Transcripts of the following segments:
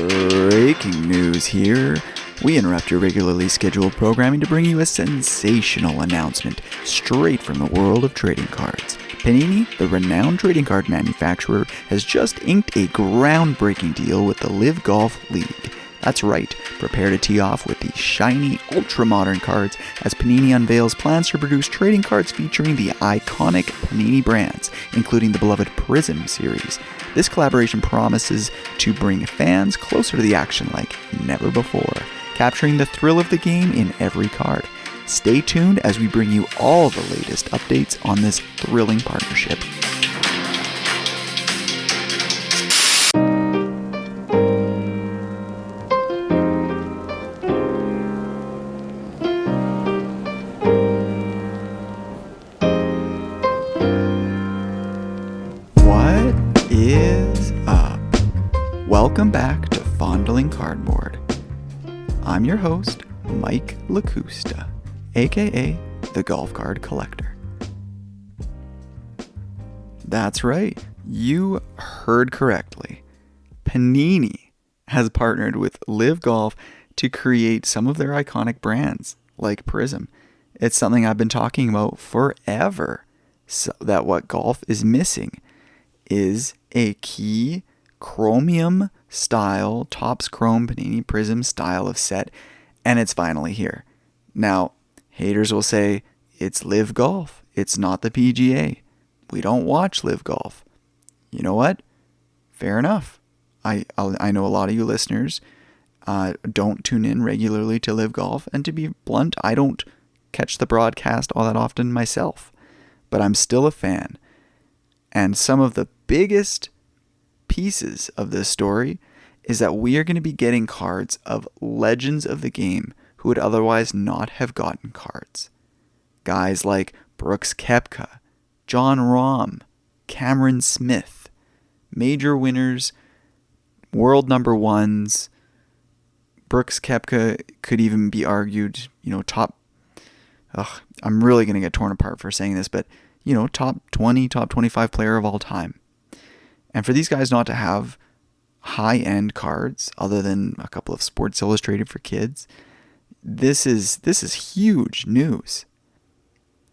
Breaking news here. We interrupt your regularly scheduled programming to bring you a sensational announcement straight from the world of trading cards. Panini, the renowned trading card manufacturer, has just inked a groundbreaking deal with the LIV Golf League. That's right, prepare to tee off with these shiny, ultra-modern cards as Panini unveils plans to produce trading cards featuring the iconic Panini brands, including the beloved Prizm series. This collaboration promises to bring fans closer to the action like never before, capturing the thrill of the game in every card. Stay tuned as we bring you all the latest updates on this thrilling partnership. Welcome back to Fondling Cardboard. I'm your host, Mike LaCusta, aka the Golf Card Collector. That's right, you heard correctly. Panini has partnered with LIV Golf to create some of their iconic brands, like Prizm. It's something I've been talking about forever, so that what golf is missing is a key chromium style, Topps Chrome Panini Prizm style of set, and it's finally here. Now, haters will say, it's LIV Golf, it's not the PGA. We don't watch LIV Golf. You know what? Fair enough. I know a lot of you listeners don't tune in regularly to LIV Golf, and to be blunt, I don't catch the broadcast all that often myself, but I'm still a fan. And some of the biggest pieces of this story is that we are going to be getting cards of legends of the game who would otherwise not have gotten cards. Guys like Brooks Koepka, John Rahm, Cameron Smith, major winners, world number ones. Brooks Koepka could even be argued, top. I'm really going to get torn apart for saying this, but top 20, top 25 player of all time. And for these guys not to have high-end cards other than a couple of Sports Illustrated for kids, this is huge news.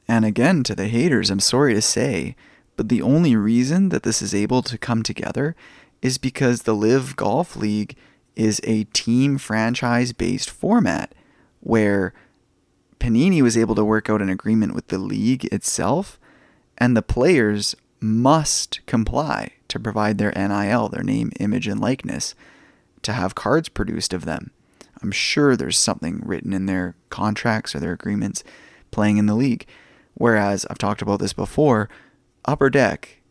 And again, to the haters, I'm sorry to say, but the only reason that this is able to come together is because the LIV Golf League is a team franchise-based format where Panini was able to work out an agreement with the league itself, and the players must comply to provide their NIL, their name, image, and likeness, to have cards produced of them. I'm sure there's something written in their contracts or their agreements playing in the league. Whereas, I've talked about this before, Upper Deck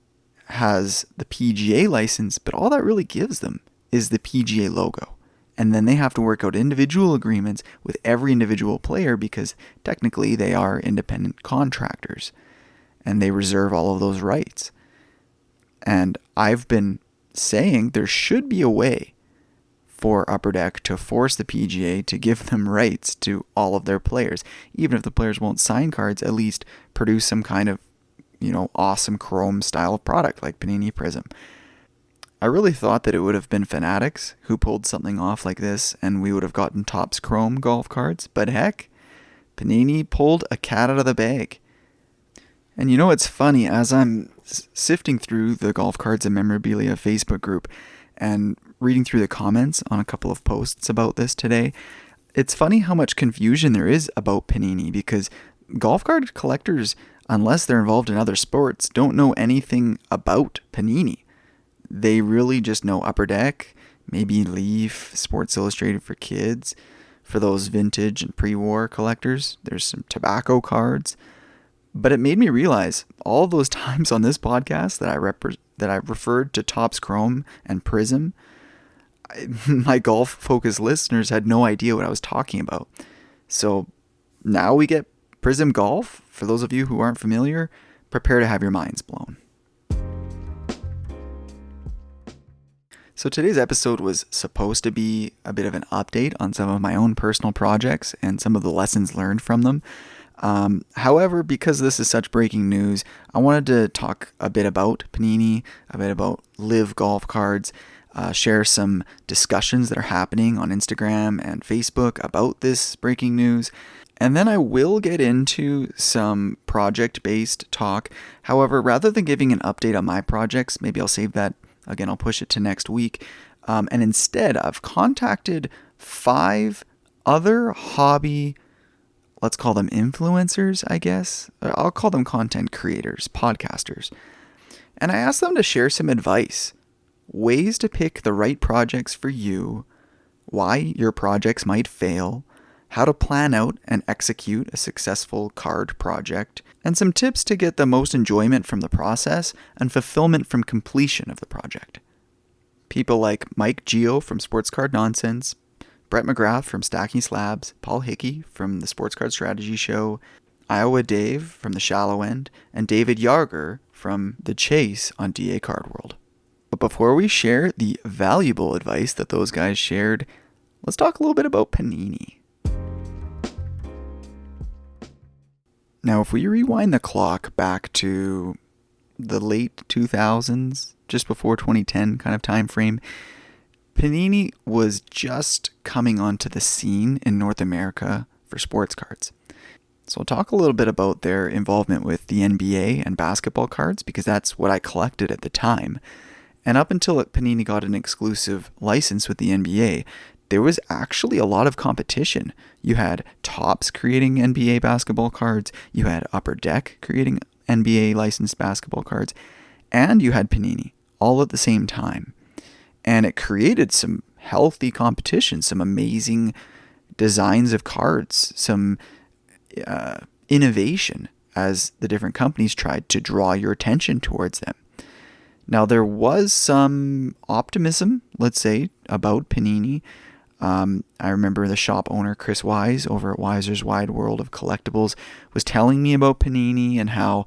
has the PGA license, but all that really gives them is the PGA logo. And then they have to work out individual agreements with every individual player because technically they are independent contractors. And they reserve all of those rights. And I've been saying there should be a way for Upper Deck to force the PGA to give them rights to all of their players. Even if the players won't sign cards, at least produce some kind of, awesome chrome style of product like Panini Prizm. I really thought that it would have been Fanatics who pulled something off like this and we would have gotten Topps Chrome golf cards. But heck, Panini pulled a cat out of the bag. And it's funny, as I'm sifting through the Golf Cards and Memorabilia Facebook group and reading through the comments on a couple of posts about this today, it's funny how much confusion there is about Panini because golf card collectors, unless they're involved in other sports, don't know anything about Panini. They really just know Upper Deck, maybe LIV, Sports Illustrated for kids. For those vintage and pre-war collectors, there's some tobacco cards. But it made me realize all those times on this podcast that I referred to Topps Chrome and Prizm, my golf-focused listeners had no idea what I was talking about. So now we get Prizm Golf. For those of you who aren't familiar, prepare to have your minds blown. So today's episode was supposed to be a bit of an update on some of my own personal projects and some of the lessons learned from them. However, because this is such breaking news, I wanted to talk a bit about Panini, a bit about LIV golf cards, share some discussions that are happening on Instagram and Facebook about this breaking news. And then I will get into some project-based talk. However, rather than giving an update on my projects, maybe I'll save that. Again, I'll push it to next week. And instead, I've contacted 5 other hobby, let's call them influencers, I guess. I'll call them content creators, podcasters. And I asked them to share some advice, ways to pick the right projects for you, why your projects might fail, how to plan out and execute a successful card project, and some tips to get the most enjoyment from the process and fulfillment from completion of the project. People like Mike Geo from Sports Card Nonsense, Brett McGrath from Stacking Slabs, Paul Hickey from the Sports Card Strategy Show, Iowa Dave from The Shallow End, and David Yarger from The Chase on DA Card World. But before we share the valuable advice that those guys shared, let's talk a little bit about Panini. Now, if we rewind the clock back to the late 2000s, just before 2010 kind of time frame, Panini was just coming onto the scene in North America for sports cards. So I'll talk a little bit about their involvement with the NBA and basketball cards, because that's what I collected at the time. And up until Panini got an exclusive license with the NBA, there was actually a lot of competition. You had Topps creating NBA basketball cards, you had Upper Deck creating NBA licensed basketball cards, and you had Panini all at the same time. And it created some healthy competition, some amazing designs of cards, some innovation as the different companies tried to draw your attention towards them. Now, there was some optimism, let's say, about Panini. I remember the shop owner, Chris Wise, over at Weiser's Wide World of Collectibles, was telling me about Panini and how,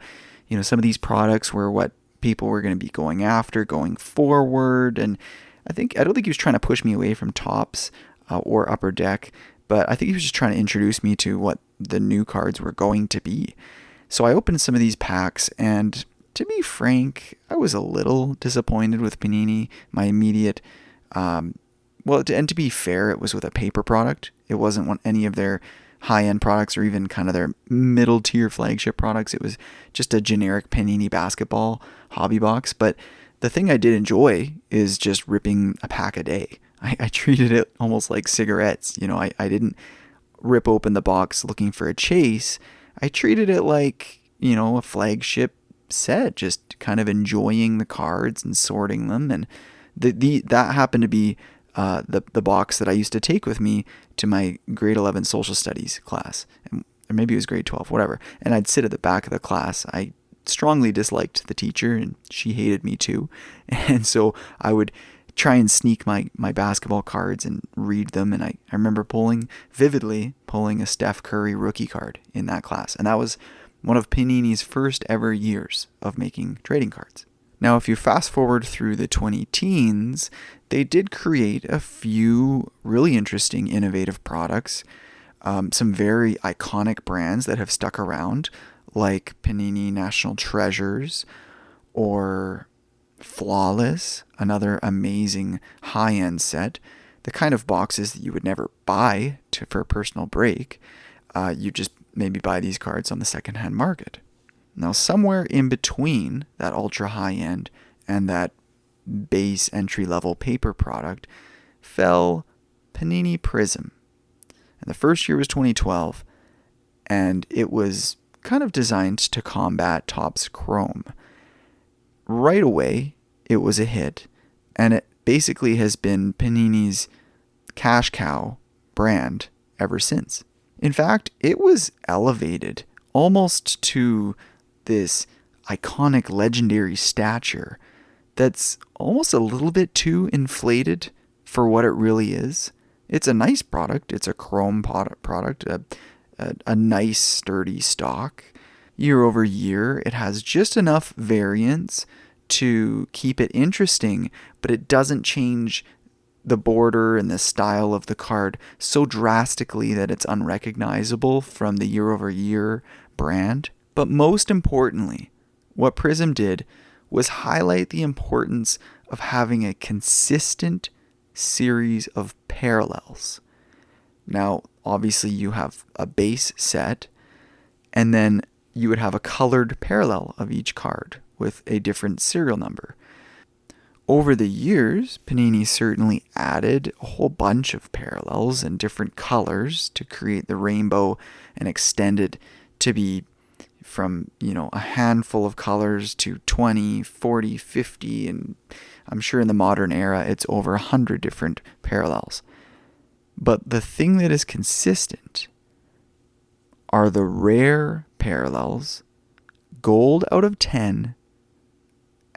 some of these products were what people were going to be going after going forward. And I don't think he was trying to push me away from Topps or Upper Deck, but I think he was just trying to introduce me to what the new cards were going to be. So I opened some of these packs, and to be frank, I was a little disappointed with Panini. My immediate, and to be fair, it was with a paper product. It wasn't any of their high-end products or even kind of their middle-tier flagship products. It was just a generic Panini basketball hobby box. But the thing I did enjoy is just ripping a pack a day. I treated it almost like cigarettes. I didn't rip open the box looking for a chase. I treated it like, a flagship set, just kind of enjoying the cards and sorting them. And that happened to be the box that I used to take with me to my grade 11 social studies class, or maybe it was grade 12, whatever. And I'd sit at the back of the class. I strongly disliked the teacher, and she hated me too. And so I would try and sneak my basketball cards and read them. And I remember vividly pulling a Steph Curry rookie card in that class. And that was one of Panini's first ever years of making trading cards. Now, if you fast forward through the 2010s, they did create a few really interesting, innovative products, some very iconic brands that have stuck around, like Panini National Treasures or Flawless, another amazing high-end set, the kind of boxes that you would never buy for a personal break. You just maybe buy these cards on the secondhand market. Now, somewhere in between that ultra high-end and that base entry-level paper product fell Panini Prizm. And the first year was 2012, and it was kind of designed to combat Topps Chrome. Right away, it was a hit, and it basically has been Panini's cash cow brand ever since. In fact, it was elevated almost to this iconic legendary stature that's almost a little bit too inflated for what it really is. It's a nice product. It's a chrome product, a nice sturdy stock. Year over year, it has just enough variance to keep it interesting, but it doesn't change the border and the style of the card so drastically that it's unrecognizable from the year over year brand. But most importantly, what Prizm did was highlight the importance of having a consistent series of parallels. Now, obviously, you have a base set, and then you would have a colored parallel of each card with a different serial number. Over the years, Panini certainly added a whole bunch of parallels and different colors to create the rainbow and extend it to be from, a handful of colors to 20, 40, 50, and I'm sure in the modern era it's over 100 different parallels. But the thing that is consistent are the rare parallels, gold out of 10,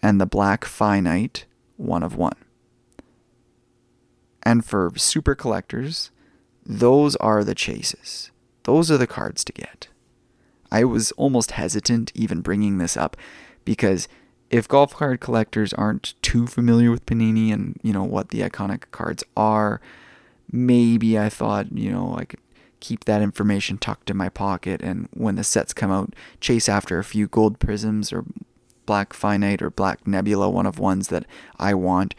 and the black finite 1 of 1. And for super collectors, those are the chases. Those are the cards to get. I was almost hesitant even bringing this up because if golf card collectors aren't too familiar with Panini and, what the iconic cards are, maybe I thought, I could keep that information tucked in my pocket, and when the sets come out, chase after a few gold prisms or black finite or black nebula 1 of 1s that I want,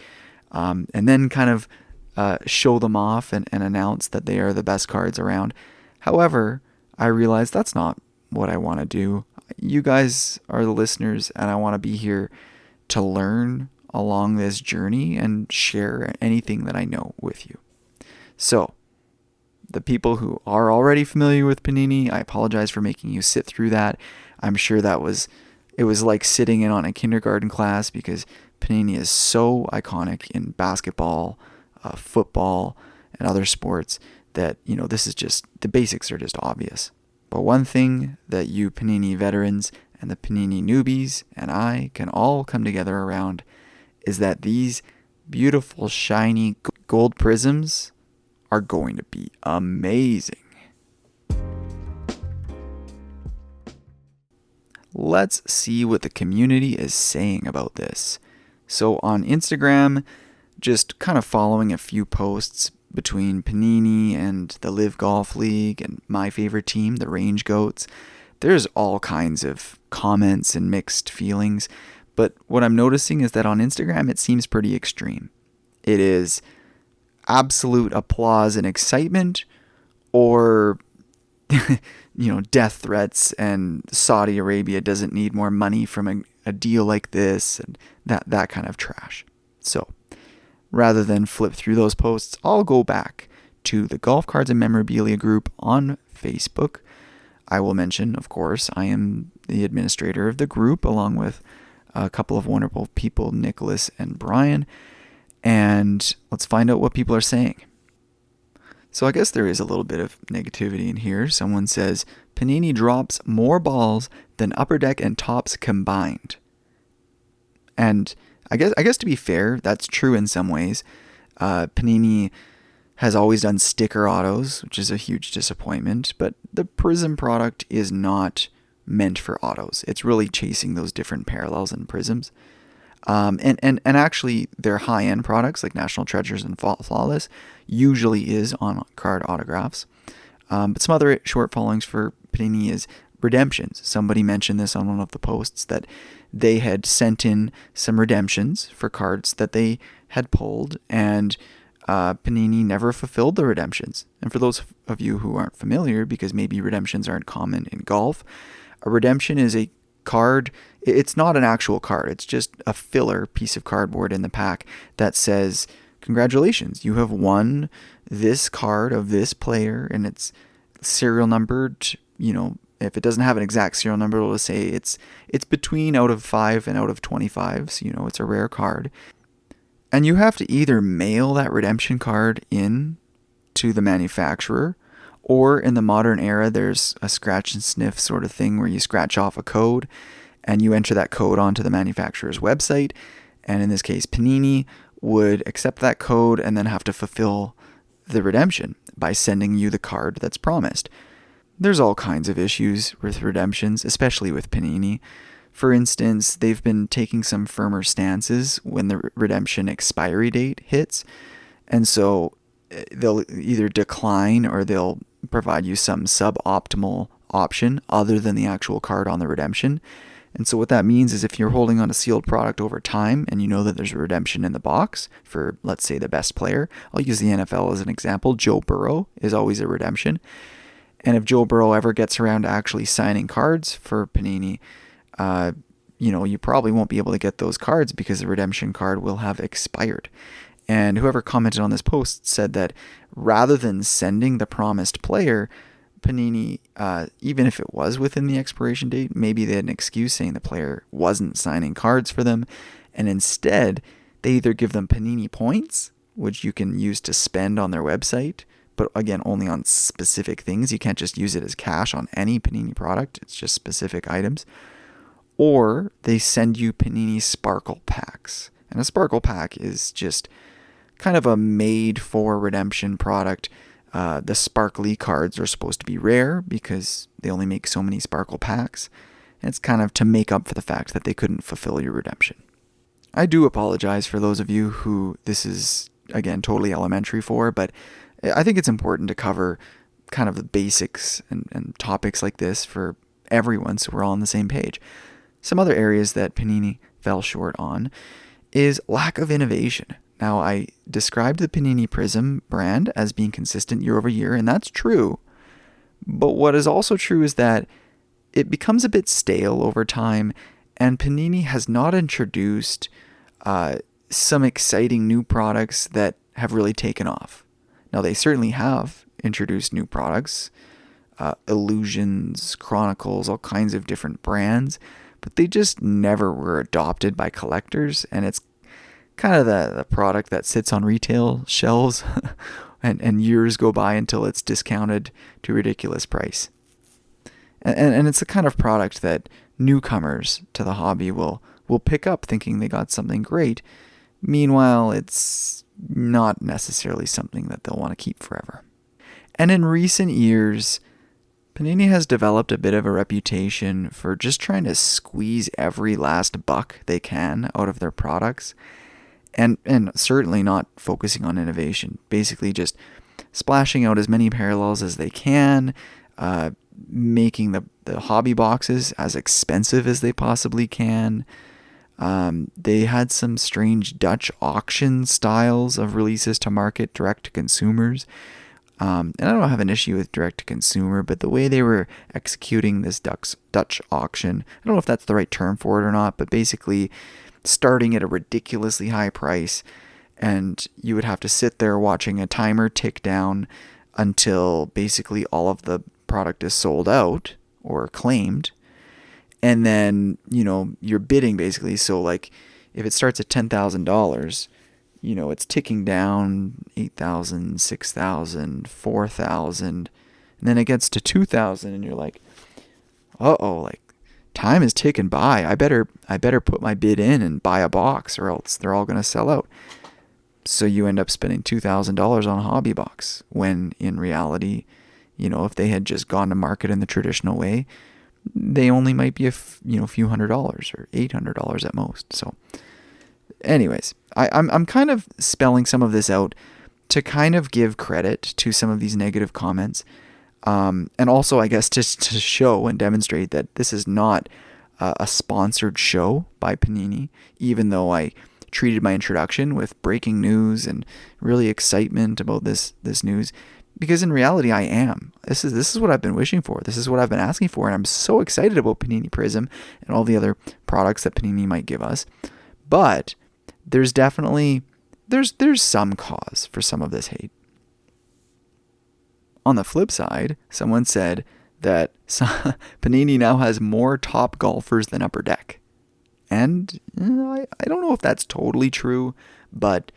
and then kind of show them off and announce that they are the best cards around. However, I realized that's not what I want to do. You guys are the listeners, and I want to be here to learn along this journey and share anything that I know with you. So, the people who are already familiar with Panini, I apologize for making you sit through that. I'm sure it was like sitting in on a kindergarten class because Panini is so iconic in basketball, football, and other sports that, this is just, the basics are just obvious. But one thing that you Panini veterans and the Panini newbies and I can all come together around is that these beautiful, shiny gold prisms are going to be amazing. Let's see what the community is saying about this. So on Instagram, just kind of following a few posts between Panini and the LIV Golf League and my favorite team, the Range Goats, there's all kinds of comments and mixed feelings. But what I'm noticing is that on Instagram, it seems pretty extreme. It is absolute applause and excitement, or death threats, and Saudi Arabia doesn't need more money from a deal like this, and that kind of trash. So rather than flip through those posts, I'll go back to the Golf Cards and Memorabilia group on Facebook. I will mention, of course, I am the administrator of the group along with a couple of wonderful people, Nicholas and Brian, and let's find out what people are saying. So I guess there is a little bit of negativity in here. Someone says, Panini drops more balls than Upper Deck and Topps combined. And I guess to be fair, that's true in some ways. Panini has always done sticker autos, which is a huge disappointment, but the Prizm product is not meant for autos. It's really chasing those different parallels and prisms. And actually, their high-end products like National Treasures and Flawless usually is on card autographs. But some other shortfallings for Panini is redemptions. Somebody mentioned this on one of the posts that they had sent in some redemptions for cards that they had pulled, and Panini never fulfilled the redemptions. And for those of you who aren't familiar, because maybe redemptions aren't common in golf, a redemption is a card. It's not an actual card. It's just a filler piece of cardboard in the pack that says, congratulations, you have won this card of this player, and it's serial numbered. If it doesn't have an exact serial number, it'll say it's between out of 5 and out of 25. So, it's a rare card. And you have to either mail that redemption card in to the manufacturer, or in the modern era, there's a scratch and sniff sort of thing where you scratch off a code and you enter that code onto the manufacturer's website. And in this case, Panini would accept that code and then have to fulfill the redemption by sending you the card that's promised. There's all kinds of issues with redemptions, especially with Panini. For instance, they've been taking some firmer stances when the redemption expiry date hits. And so they'll either decline or they'll provide you some suboptimal option other than the actual card on the redemption. And so what that means is if you're holding on a sealed product over time and you know that there's a redemption in the box for, let's say, the best player, I'll use the NFL as an example. Joe Burrow is always a redemption. And if Joe Burrow ever gets around to actually signing cards for Panini, you probably won't be able to get those cards because the redemption card will have expired. And whoever commented on this post said that rather than sending the promised player, Panini, even if it was within the expiration date, maybe they had an excuse saying the player wasn't signing cards for them, and instead they either give them Panini points, which you can use to spend on their website, but again, only on specific things. You can't just use it as cash on any Panini product. It's just specific items. Or they send you Panini Sparkle packs. And a Sparkle pack is just kind of a made-for redemption product. The sparkly cards are supposed to be rare because they only make so many Sparkle packs. And it's kind of to make up for the fact that they couldn't fulfill your redemption. I do apologize for those of you who this is, again, totally elementary for, but I think it's important to cover kind of the basics and topics like this for everyone so we're all on the same page. Some other areas that Panini fell short on is lack of innovation. Now, I described the Panini Prizm brand as being consistent year over year, and that's true. But what is also true is that it becomes a bit stale over time, and Panini has not introduced some exciting new products that have really taken off. Now, they certainly have introduced new products, Illusions, Chronicles, all kinds of different brands, but they just never were adopted by collectors, and it's kind of the product that sits on retail shelves and years go by until it's discounted to a ridiculous price. And it's the kind of product that newcomers to the hobby will pick up thinking they got something great. Meanwhile, it's not necessarily something that they'll want to keep forever. And in recent years, Panini has developed a bit of a reputation for just trying to squeeze every last buck they can out of their products. And certainly not focusing on innovation. Basically just splashing out as many parallels as they can, making the hobby boxes as expensive as they possibly can. They had some strange Dutch auction styles of releases to market direct to consumers. And I don't have an issue with direct to consumer, but the way they were executing this Dutch auction, I don't know if that's the right term for it or not, but basically starting at a ridiculously high price, and you would have to sit there watching a timer tick down until basically all of the product is sold out or claimed. And then, you're bidding basically. So like if it starts at $10,000, it's ticking down 8,000, 6,000, 4,000, and then it gets to 2,000 and you're like, uh-oh, like time is ticking by. I better put my bid in and buy a box or else they're all going to sell out. So you end up spending $2,000 on a hobby box when in reality, if they had just gone to market in the traditional way, they only might be a few $100 or $800 at most. So anyways, I'm kind of spelling some of this out to kind of give credit to some of these negative comments. And also, I guess, just to show and demonstrate that this is not a sponsored show by Panini, even though I treated my introduction with breaking news and really excitement about this news, because in reality, I am. This is what I've been wishing for. This is what I've been asking for, and I'm so excited about Panini Prizm and all the other products that Panini might give us. But there's definitely there's some cause for some of this hate. On the flip side, someone said that Panini now has more top golfers than Upper Deck. And I don't know if that's totally true, but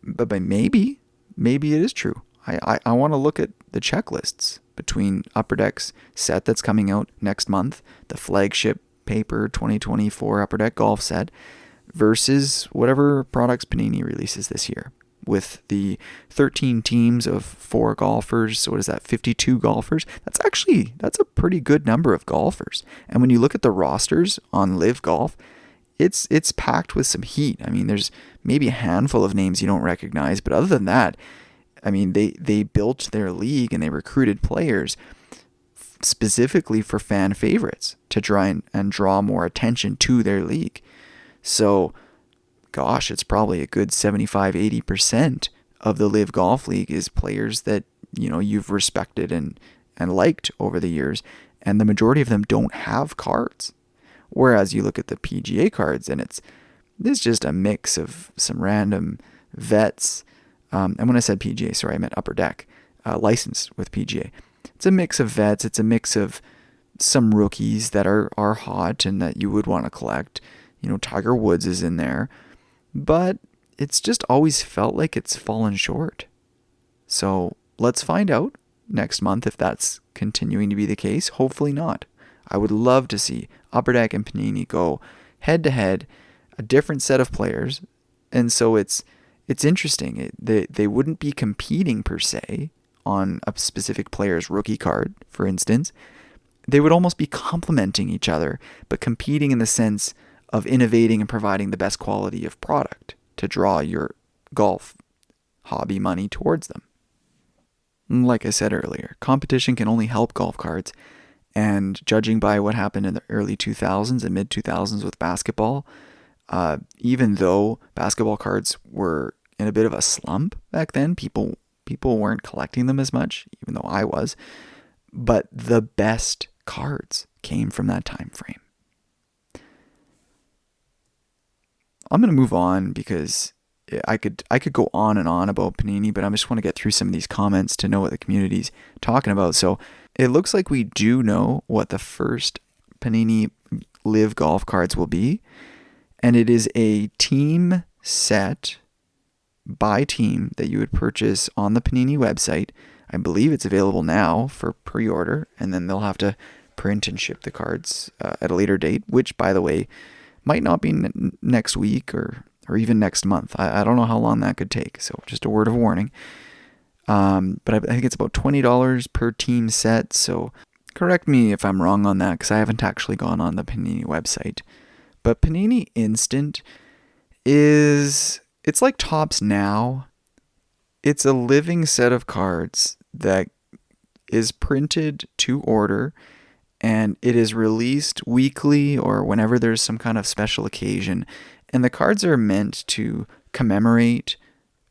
maybe it is true. I want to look at the checklists between Upper Deck's set that's coming out next month, the flagship paper 2024 Upper Deck golf set, versus whatever products Panini releases this year. With the 13 teams of 4 golfers, so what is that, 52 golfers? That's a pretty good number of golfers. And when you look at the rosters on LIV Golf, it's packed with some heat. I mean, there's maybe a handful of names you don't recognize, but other than that, I mean, they built their league and they recruited players specifically for fan favorites to try and draw more attention to their league. So, gosh, it's probably a good 75-80% of the LIV Golf League is players that, you've respected and liked over the years, and the majority of them don't have cards. Whereas you look at the PGA cards, and it's just a mix of some random vets. And when I said PGA, sorry, I meant Upper Deck, licensed with PGA. It's a mix of vets. It's a mix of some rookies that are hot and that you would want to collect. Tiger Woods is in there. But it's just always felt like it's fallen short. So let's find out next month if that's continuing to be the case. Hopefully not. I would love to see Upper Deck and Panini go head to head, a different set of players. And so it's interesting. They wouldn't be competing per se on a specific player's rookie card, for instance. They would almost be complementing each other, but competing in the sense of innovating and providing the best quality of product to draw your golf hobby money towards them. Like I said earlier, competition can only help golf cards, and judging by what happened in the early 2000s and mid 2000s with basketball, even though basketball cards were in a bit of a slump back then, people weren't collecting them as much, even though I was, but the best cards came from that time frame. I'm going to move on because I could go on and on about Panini, but I just want to get through some of these comments to know what the community's talking about. So it looks like we do know what the first Panini LIV golf cards will be, and it is a team set by team that you would purchase on the Panini website. I believe it's available now for pre-order, and then they'll have to print and ship the cards at a later date, which, by the way, might not be next week or even next month. I don't know how long that could take, so just a word of warning. But I think it's about $20 per team set, so correct me if I'm wrong on that, because I haven't actually gone on the Panini website. But Panini Instant it's like Topps Now. It's a living set of cards that is printed to order, and it is released weekly or whenever there's some kind of special occasion. And the cards are meant to commemorate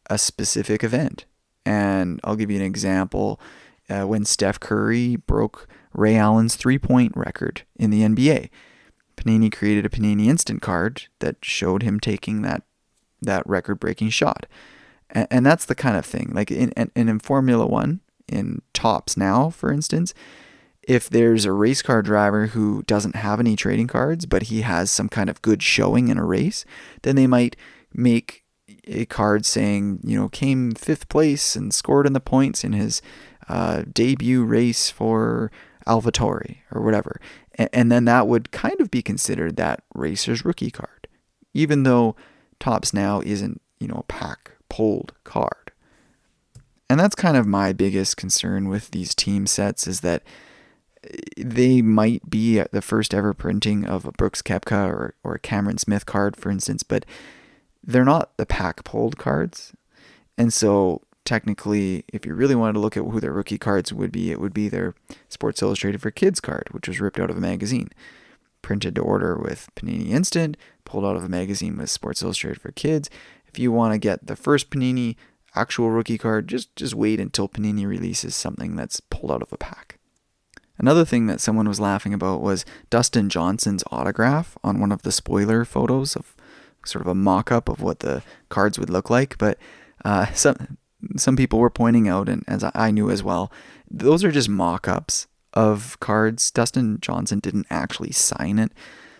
a specific event. And I'll give you an example. When Steph Curry broke Ray Allen's three-point record in the NBA, Panini created a Panini Instant card that showed him taking that record-breaking shot. And that's the kind of thing. Like in Formula One, in Topps Now, for instance, if there's a race car driver who doesn't have any trading cards, but he has some kind of good showing in a race, then they might make a card saying, came 5th place and scored in the points in his debut race for AlphaTauri or whatever. And then that would kind of be considered that racer's rookie card, even though Topps Now isn't, a pack-pulled card. And that's kind of my biggest concern with these team sets, is that they might be the first ever printing of a Brooks Koepka or a Cameron Smith card, for instance, but they're not the pack-pulled cards. And so technically, if you really wanted to look at who their rookie cards would be, it would be their Sports Illustrated for Kids card, which was ripped out of a magazine, printed to order with Panini Instant, pulled out of a magazine with Sports Illustrated for Kids. If you want to get the first Panini actual rookie card, just wait until Panini releases something that's pulled out of a pack. Another thing that someone was laughing about was Dustin Johnson's autograph on one of the spoiler photos of sort of a mock-up of what the cards would look like. But some people were pointing out, and as I knew as well, those are just mock-ups of cards. Dustin Johnson didn't actually sign it.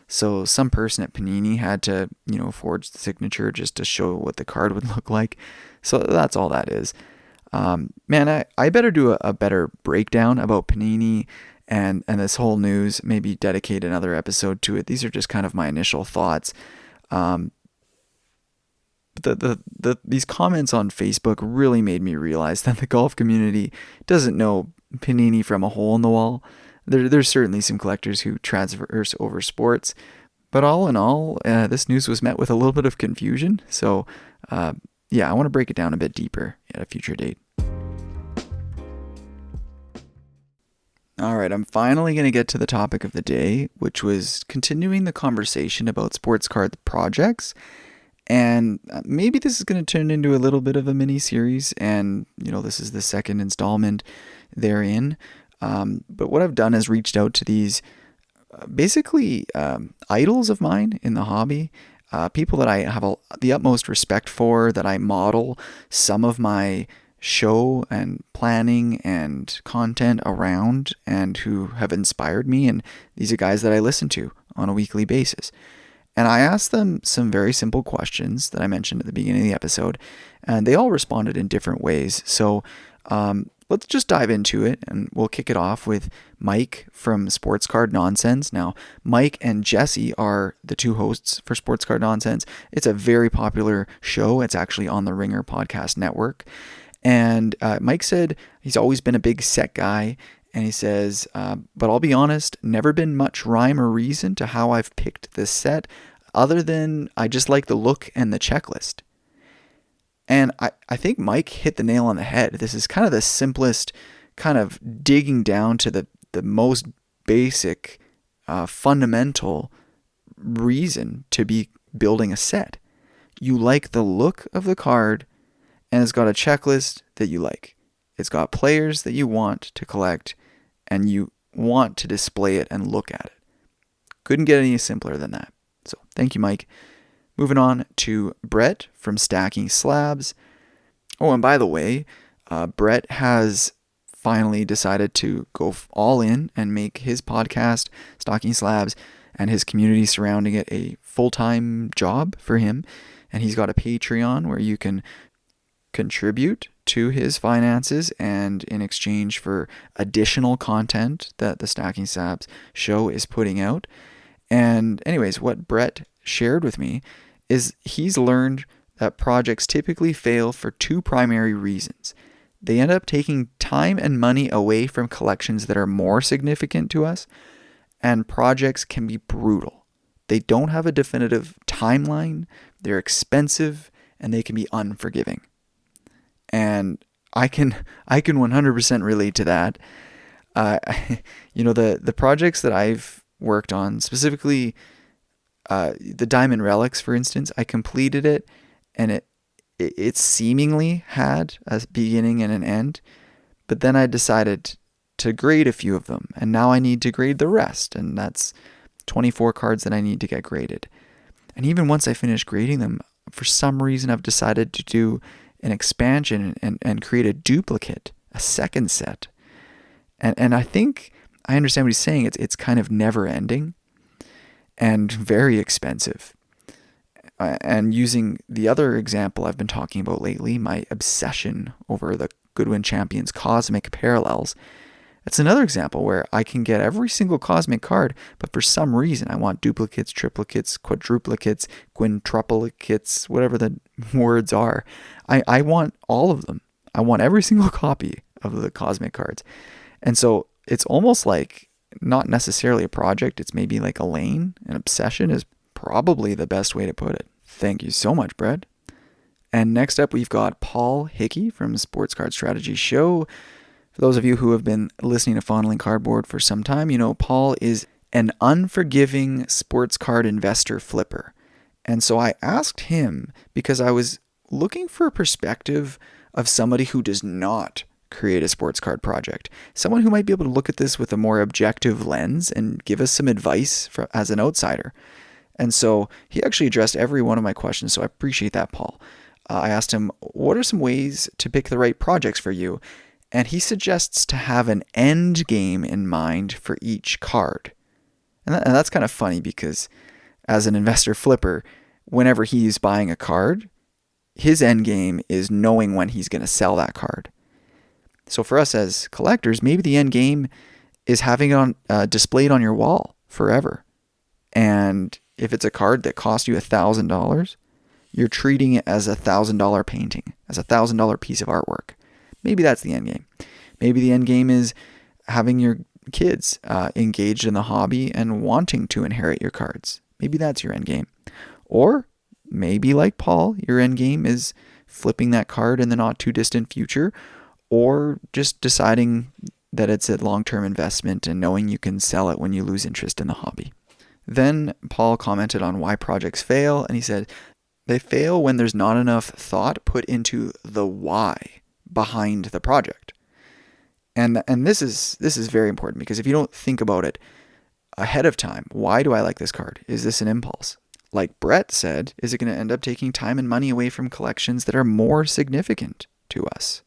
So some person at Panini had to, forge the signature just to show what the card would look like. So that's all that is. Man, I better do a better breakdown about Panini and this whole news, maybe dedicate another episode to it. These are just kind of my initial thoughts. These comments on Facebook really made me realize that the golf community doesn't know Panini from a hole in the wall. There's certainly some collectors who transverse over sports, but all in all, this news was met with a little bit of confusion. So, I want to break it down a bit deeper at a future date. All right, I'm finally going to get to the topic of the day, which was continuing the conversation about sports card projects. And maybe this is going to turn into a little bit of a mini series, and this is the second installment therein. But what I've done is reached out to these basically idols of mine in the hobby, people that I have the utmost respect for, that I model some of my show and planning and content around, and who have inspired me. And these are guys that I listen to on a weekly basis. And I asked them some very simple questions that I mentioned at the beginning of the episode, and they all responded in different ways. So let's just dive into it, and we'll kick it off with Mike from Sports Card Nonsense. Now, Mike and Jesse are the two hosts for Sports Card Nonsense. It's a very popular show. It's actually on the Ringer Podcast Network. And Mike said he's always been a big set guy. And he says, but I'll be honest, never been much rhyme or reason to how I've picked this set, other than I just like the look and the checklist. And I think Mike hit the nail on the head. This is kind of the simplest, kind of digging down to the most basic, fundamental reason to be building a set. You like the look of the card, and it's got a checklist that you like. It's got players that you want to collect, and you want to display it and look at it. Couldn't get any simpler than that. So thank you, Mike. Moving on to Brett from Stacking Slabs. Oh, and by the way, Brett has finally decided to go all in and make his podcast, Stacking Slabs, and his community surrounding it a full-time job for him. And he's got a Patreon where you can contribute to his finances, and in exchange for additional content that the Stacking Slabs show is putting out. And anyways, what Brett shared with me is he's learned that projects typically fail for two primary reasons. They end up taking time and money away from collections that are more significant to us, and projects can be brutal. They don't have a definitive timeline, they're expensive, and they can be unforgiving. And I can 100% relate to that. The projects that I've worked on, specifically the Diamond Relics, for instance, I completed it, and it seemingly had a beginning and an end, but then I decided to grade a few of them, and now I need to grade the rest, and that's 24 cards that I need to get graded. And even once I finish grading them, for some reason I've decided to do an expansion and create a duplicate, a second set. And I think I understand what he's saying. It's kind of never ending and very expensive. And using the other example I've been talking about lately, my obsession over the Goodwin Champions Cosmic Parallels, that's another example where I can get every single Cosmic card, but for some reason I want duplicates, triplicates, quadruplicates, quintuplicates, whatever the words are. I want all of them. I want every single copy of the Cosmic cards. And so it's almost like not necessarily a project, it's maybe like a lane. An obsession is probably the best way to put it. Thank you so much, Brett. And next up, we've got Paul Hickey from Sports Card Strategy Show. For those of you who have been listening to Fondling Cardboard for some time, you know Paul is an unforgiving sports card investor flipper. And so I asked him, because I was looking for a perspective of somebody who does not create a sports card project. Someone who might be able to look at this with a more objective lens and give us some advice as an outsider. And so he actually addressed every one of my questions, so I appreciate that, Paul. I asked him, what are some ways to pick the right projects for you? And he suggests to have an end game in mind for each card. And that's kind of funny, because as an investor flipper, whenever he's buying a card, his end game is knowing when he's going to sell that card. So for us as collectors, maybe the end game is having it displayed on your wall forever. And if it's a card that cost you $1,000, you're treating it as a $1,000 painting, as a $1,000 piece of artwork. Maybe that's the end game. Maybe the end game is having your kids engaged in the hobby and wanting to inherit your cards. Maybe that's your end game. Or maybe, like Paul, your end game is flipping that card in the not too distant future, or just deciding that it's a long-term investment and knowing you can sell it when you lose interest in the hobby. Then Paul commented on why projects fail, and he said, they fail when there's not enough thought put into the why behind the project. And this is very important, because if you don't think about it ahead of time, why do I like this card? Is this an impulse? Like Brett said, is it going to end up taking time and money away from collections that are more significant to us?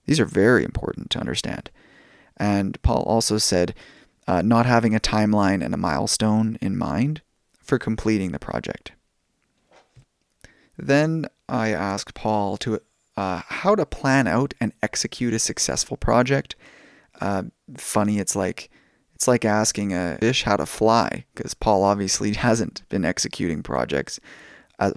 These are very important to understand. And Paul also said not having a timeline and a milestone in mind for completing the project. Then I asked Paul to how to plan out and execute a successful project. Funny, it's like asking a fish how to fly, because Paul obviously hasn't been executing projects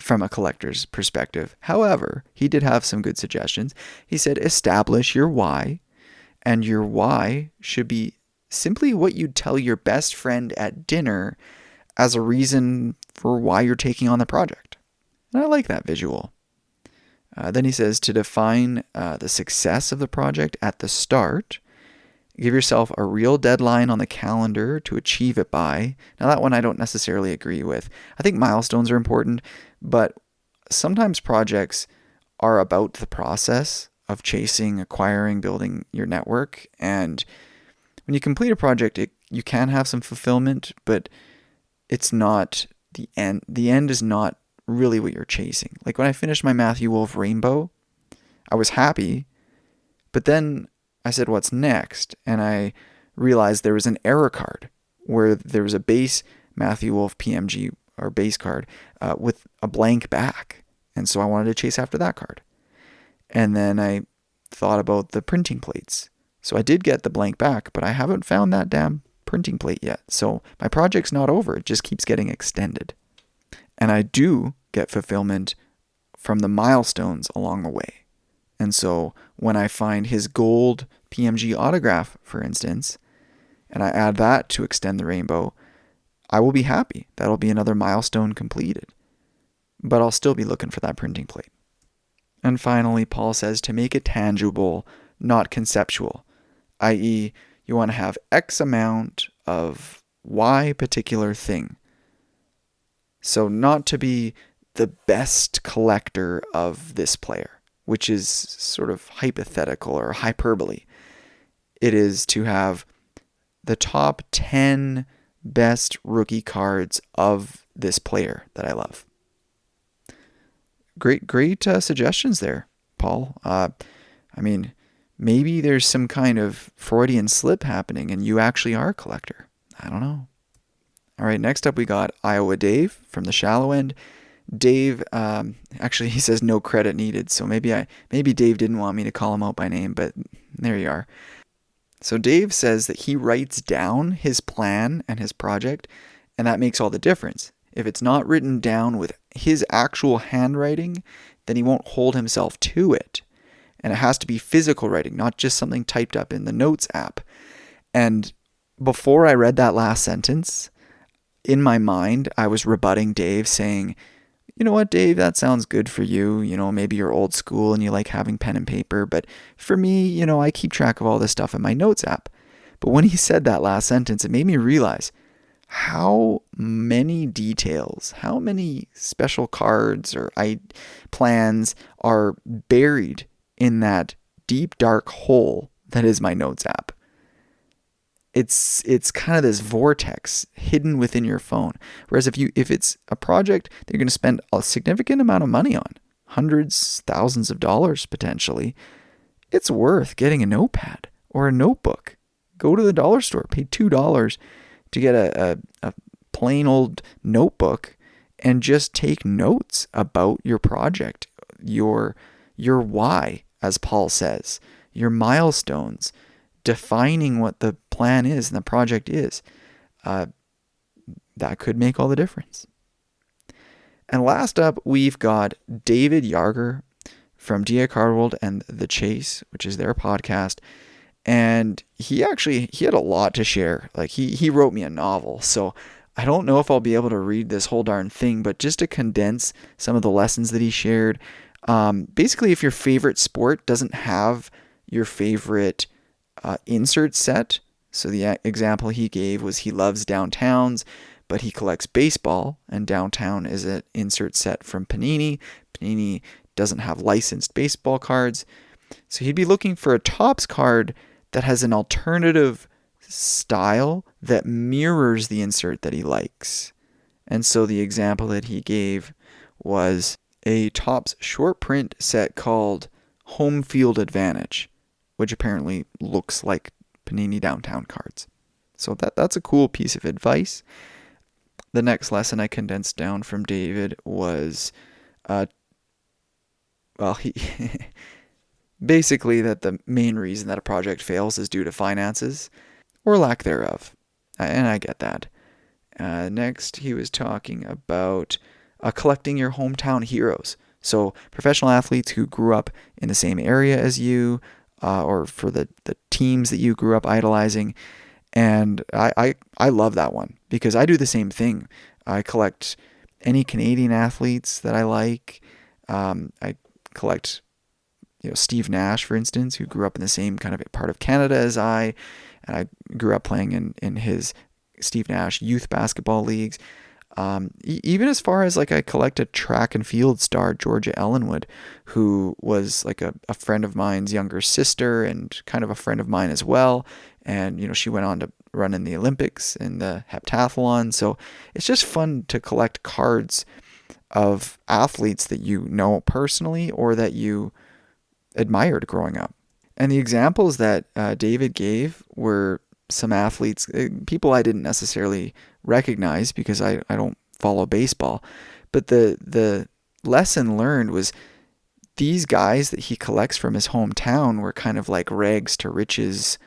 from a collector's perspective. However, he did have some good suggestions. He said establish your why, and your why should be simply what you'd tell your best friend at dinner as a reason for why you're taking on the project. And I like that visual. Then he says to define the success of the project at the start. Give yourself a real deadline on the calendar to achieve it by. Now, that one I don't necessarily agree with. I think milestones are important, but sometimes projects are about the process of chasing, acquiring, building your network. And when you complete a project, you can have some fulfillment, but it's not the end. The end is not really what you're chasing. Like when I finished my Matthew Wolf Rainbow, I was happy, but then I said, what's next? And I realized there was an error card where there was a base Matthew Wolf PMG or base card with a blank back. And so I wanted to chase after that card. And then I thought about the printing plates. So I did get the blank back, but I haven't found that damn printing plate yet. So my project's not over. It just keeps getting extended. And I do get fulfillment from the milestones along the way. And so when I find his gold PMG autograph, for instance, and I add that to extend the rainbow, I will be happy. That'll be another milestone completed. But I'll still be looking for that printing plate. And finally, Paul says to make it tangible, not conceptual, i.e., you want to have X amount of Y particular thing. So not to be the best collector of this player, which is sort of hypothetical or hyperbole. It is to have the top 10 best rookie cards of this player that I love. Great suggestions there, Paul. I mean, maybe there's some kind of Freudian slip happening and you actually are a collector. I don't know. All right, next up we got Iowa Dave from the shallow end. Dave, actually he says no credit needed, so maybe Dave didn't want me to call him out by name, but there you are. So Dave says that he writes down his plan and his project, and that makes all the difference. If it's not written down with his actual handwriting, then he won't hold himself to it. And it has to be physical writing, not just something typed up in the notes app. And before I read that last sentence, in my mind, I was rebutting Dave, saying, you know what, Dave, that sounds good for you. You know, maybe you're old school and you like having pen and paper. But for me, you know, I keep track of all this stuff in my notes app. But when he said that last sentence, it made me realize how many details, how many special cards or plans are buried in that deep, dark hole that is my notes app. It's kind of this vortex hidden within your phone. Whereas if it's a project that you're going to spend a significant amount of money on, hundreds, thousands of dollars potentially, it's worth getting a notepad or a notebook. Go to the dollar store, pay $2 to get a plain old notebook and just take notes about your project, your why, as Paul says, your milestones, defining what the plan is and the project is. That could make all the difference. And last up, we've got David Yarger from DA Card World and The Chase, which is their podcast. And he had a lot to share. Like he wrote me a novel. So I don't know if I'll be able to read this whole darn thing, but just to condense some of the lessons that he shared. Basically, if your favorite sport doesn't have your favorite insert set. So the example he gave was he loves downtowns, but he collects baseball, and downtown is an insert set from Panini. Panini doesn't have licensed baseball cards. So he'd be looking for a Topps card that has an alternative style that mirrors the insert that he likes. And so the example that he gave was a Topps short print set called Home Field Advantage, which apparently looks like Panini Downtown cards. So that's a cool piece of advice. The next lesson I condensed down from David was, he basically that the main reason that a project fails is due to finances or lack thereof. And I get that. Next, he was talking about collecting your hometown heroes. So professional athletes who grew up in the same area as you, or for the teams that you grew up idolizing. And I love that one because I do the same thing. I collect any Canadian athletes that I like. I collect, Steve Nash, for instance, who grew up in the same kind of part of Canada as I, and I grew up playing in his Steve Nash youth basketball leagues. Even as far as like I collect a track and field star, Georgia Ellenwood, who was like a friend of mine's younger sister and kind of a friend of mine as well. And, she went on to run in the Olympics in the heptathlon. So it's just fun to collect cards of athletes that you know personally or that you admired growing up. And the examples that David gave were some athletes, people I didn't necessarily recognize because I don't follow baseball. But the lesson learned was these guys that he collects from his hometown were kind of like rags to riches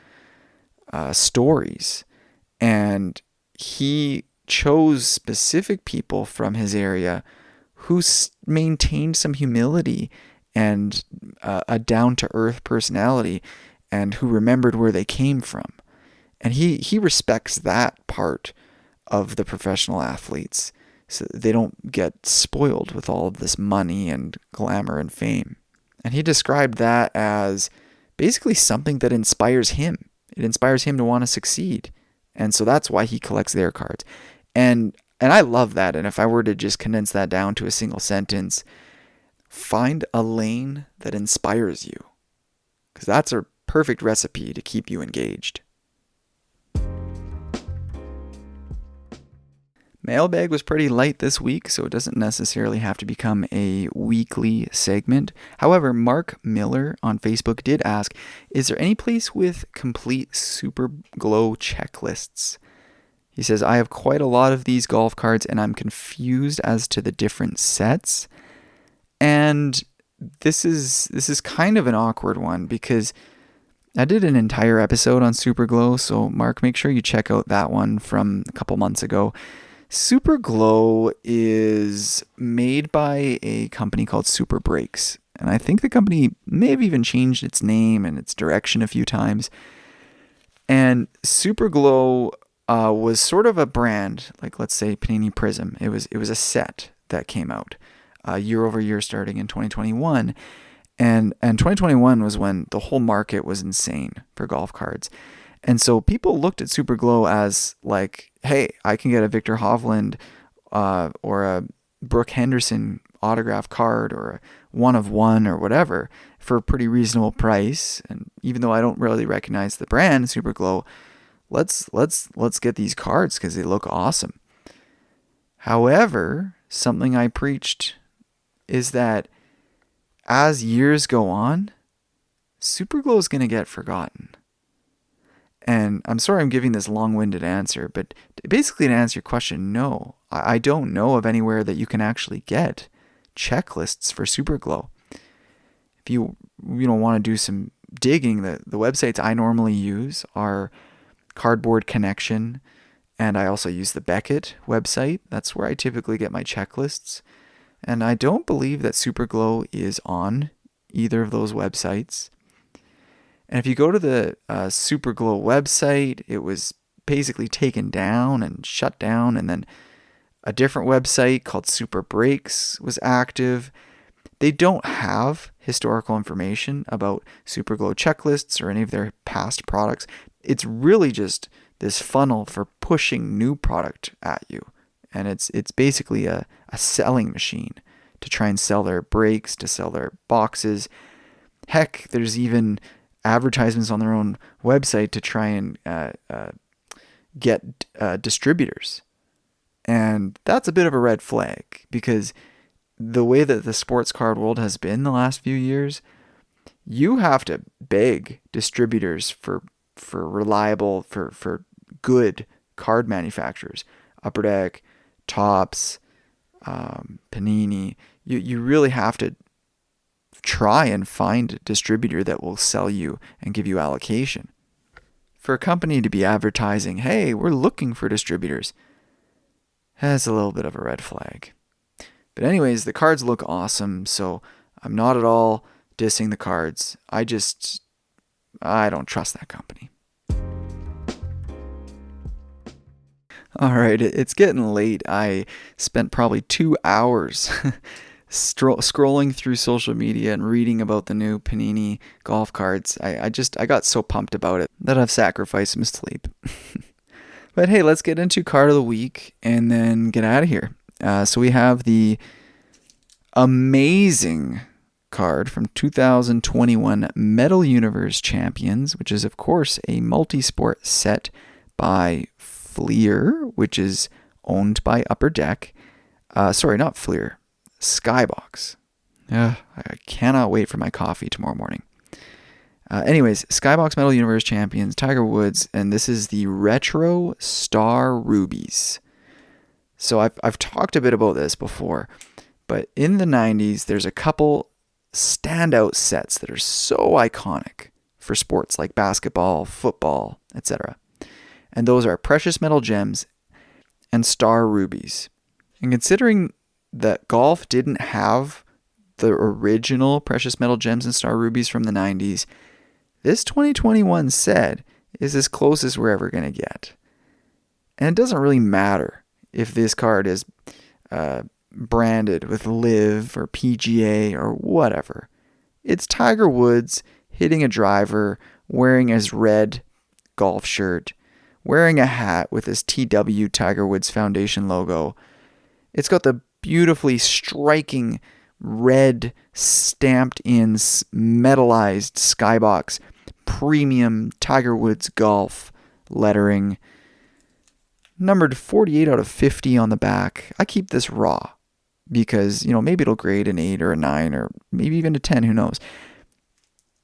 stories. And he chose specific people from his area who maintained some humility and a down-to-earth personality and who remembered where they came from. And he respects that part of the professional athletes so they don't get spoiled with all of this money and glamour and fame. And he described that as basically something that inspires him. It inspires him to want to succeed. And so that's why he collects their cards. And I love that. And if I were to just condense that down to a single sentence, find a lane that inspires you. Because that's a perfect recipe to keep you engaged. Mailbag was pretty light this week, so it doesn't necessarily have to become a weekly segment. However, Mark Miller on Facebook did ask, is there any place with complete Super Glow checklists? He says, I have quite a lot of these golf cards and I'm confused as to the different sets. And this is kind of an awkward one because I did an entire episode on Super Glow, so Mark, make sure you check out that one from a couple months ago. Super Glow is made by a company called Super Breaks, and I think the company may have even changed its name and its direction a few times. And Super Glow was sort of a brand, like let's say Panini Prizm. It was a set that came out year over year starting in 2021, and 2021 was when the whole market was insane for golf cards. And so people looked at Super Glow as like, hey, I can get a Victor Hovland or a Brooke Henderson autograph card or a 1 of 1 or whatever for a pretty reasonable price. And even though I don't really recognize the brand Super Glow, let's get these cards because they look awesome. However, something I preached is that as years go on, Super Glow is going to get forgotten. And I'm sorry I'm giving this long-winded answer, but basically to answer your question, no. I don't know of anywhere that you can actually get checklists for Super Glow. If you want to do some digging, the websites I normally use are Cardboard Connection, and I also use the Beckett website. That's where I typically get my checklists. And I don't believe that Super Glow is on either of those websites. And if you go to the Super Glow website, it was basically taken down and shut down. And then a different website called Super Breaks was active. They don't have historical information about Superglow checklists or any of their past products. It's really just this funnel for pushing new product at you. And it's basically a selling machine to try and sell their breaks, to sell their boxes. Heck, there's even advertisements on their own website to try and get distributors. And that's a bit of a red flag, because the way that the sports card world has been the last few years, you have to beg distributors for reliable, for good card manufacturers. Upper Deck, Topps, Panini. You really have to try and find a distributor that will sell you and give you allocation. For a company to be advertising, hey, we're looking for distributors, that's a little bit of a red flag. But anyways, the cards look awesome, so I'm not at all dissing the cards. I don't trust that company. All right, it's getting late. I spent probably 2 hours scrolling through social media and reading about the new Panini golf cards. I got so pumped about it that I've sacrificed some sleep. But hey, let's get into card of the week and then get out of here. So we have the amazing card from 2021 Metal Universe Champions, which is of course a multi-sport set by Fleer, which is owned by Upper Deck. Sorry, not Fleer. Skybox. I cannot wait for my coffee tomorrow morning. Anyways, Skybox Metal Universe Champions, Tiger Woods, and this is the Retro Star Rubies. So I've talked a bit about this before, but in the 90s, there's a couple standout sets that are so iconic for sports like basketball, football, etc. And those are Precious Metal Gems and Star Rubies. And considering that golf didn't have the original Precious Metal Gems and Star Rubies from the 90s, this 2021 set is as close as we're ever going to get. And it doesn't really matter if this card is branded with LIV or PGA or whatever. It's Tiger Woods hitting a driver, wearing his red golf shirt, wearing a hat with his TW Tiger Woods Foundation logo. It's got the beautifully striking red stamped in metallized Skybox premium Tiger Woods golf lettering, numbered 48 out of 50 on the back. I keep this raw because, maybe it'll grade an 8 or a 9 or maybe even a 10, who knows.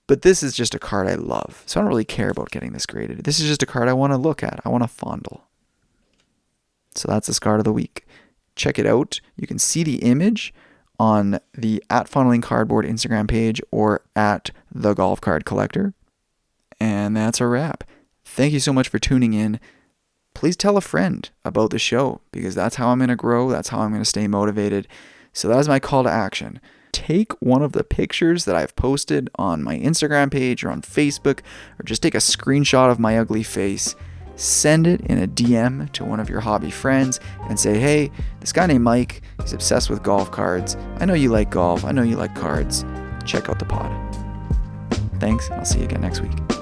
But this is just a card I love, so I don't really care about getting this graded. This is just a card I want to look at. I want to fondle. So that's the card of the week. Check it out. You can see the image on the @funneling_cardboard Instagram page or at the Golf Card Collector. And that's a wrap. Thank you so much for tuning in. Please tell a friend about the show, because that's how I'm going to grow. That's how I'm going to stay motivated. So that is my call to action. Take one of the pictures that I've posted on my Instagram page or on Facebook, or just take a screenshot of my ugly face, send it in a DM to one of your hobby friends and say, hey, this guy named Mike, he's obsessed with golf cards. I know you like golf. I know you like cards. Check out the pod. Thanks. I'll see you again next week.